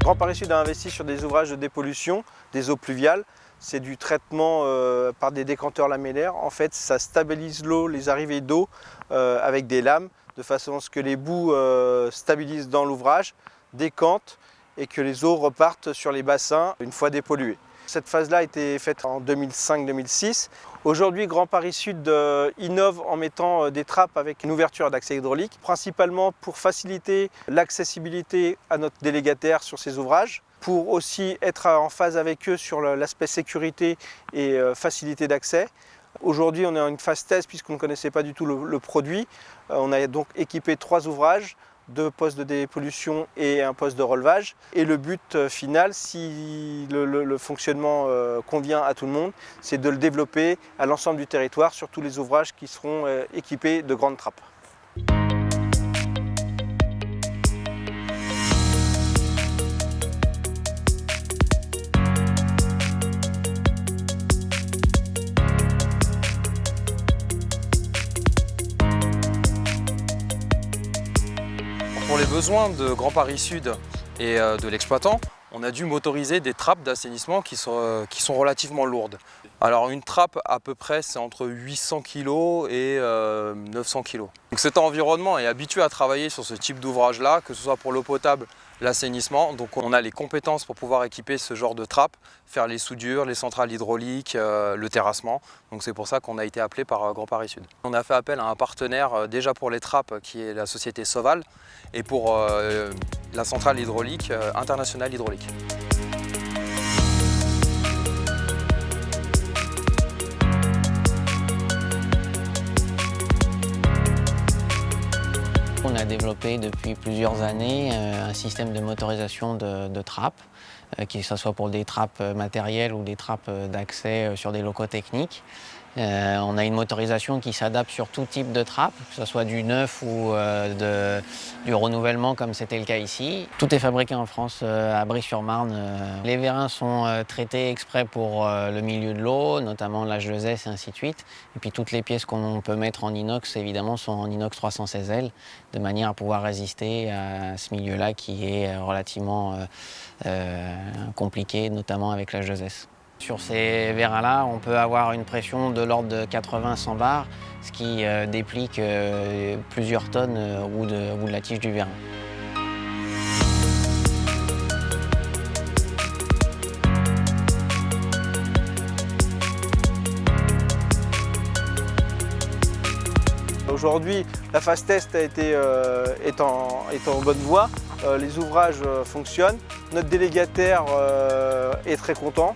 Grand Paris Sud a investi sur des ouvrages de dépollution des eaux pluviales. C'est du traitement par des décanteurs lamellaires. En fait, ça stabilise l'eau, les arrivées d'eau avec des lames, de façon à ce que les boues stabilisent dans l'ouvrage, décantent et que les eaux repartent sur les bassins une fois dépolluées. Cette phase-là a été faite en 2005-2006. Aujourd'hui, Grand Paris Sud innove en mettant des trappes avec une ouverture d'accès hydraulique, principalement pour faciliter l'accessibilité à notre délégataire sur ces ouvrages, pour aussi être en phase avec eux sur l'aspect sécurité et facilité d'accès. Aujourd'hui, on est en une phase test puisqu'on ne connaissait pas du tout le produit. On a donc équipé 3 ouvrages, 2 postes de dépollution et un poste de relevage. Et le but final, si le fonctionnement convient à tout le monde, c'est de le développer à l'ensemble du territoire sur tous les ouvrages qui seront équipés de grandes trappes. Pour les besoins de Grand Paris Sud et de l'exploitant, on a dû motoriser des trappes d'assainissement qui sont relativement lourdes. Alors une trappe à peu près c'est entre 800 kg et 900 kg. Donc cet environnement est habitué à travailler sur ce type d'ouvrage là, que ce soit pour l'eau potable, l'assainissement. Donc on a les compétences pour pouvoir équiper ce genre de trappe, faire les soudures, les centrales hydrauliques, le terrassement. Donc c'est pour ça qu'on a été appelé par Grand Paris Sud. On a fait appel à un partenaire déjà pour les trappes qui est la société Soval et pour la centrale hydraulique Internationale Hydraulique. On a développé depuis plusieurs années un système de motorisation de trappes, que ce soit pour des trappes matérielles ou des trappes d'accès sur des locaux techniques. On a une motorisation qui s'adapte sur tout type de trappe, que ce soit du neuf ou du renouvellement comme c'était le cas ici. Tout est fabriqué en France, à Brie-sur-Marne. Les vérins sont traités exprès pour le milieu de l'eau, notamment l'H2S et ainsi de suite. Et puis toutes les pièces qu'on peut mettre en inox, évidemment, sont en inox 316L, de manière à pouvoir résister à ce milieu-là qui est relativement compliqué, notamment avec l'H2S. Sur ces vérins-là, on peut avoir une pression de l'ordre de 80-100 bars, ce qui déplique plusieurs tonnes au bout de la tige du vérin. Aujourd'hui, la phase test est en bonne voie. Les ouvrages fonctionnent. Notre délégataire est très content.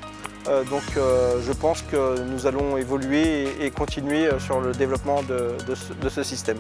Donc je pense que nous allons évoluer et continuer sur le développement de ce système.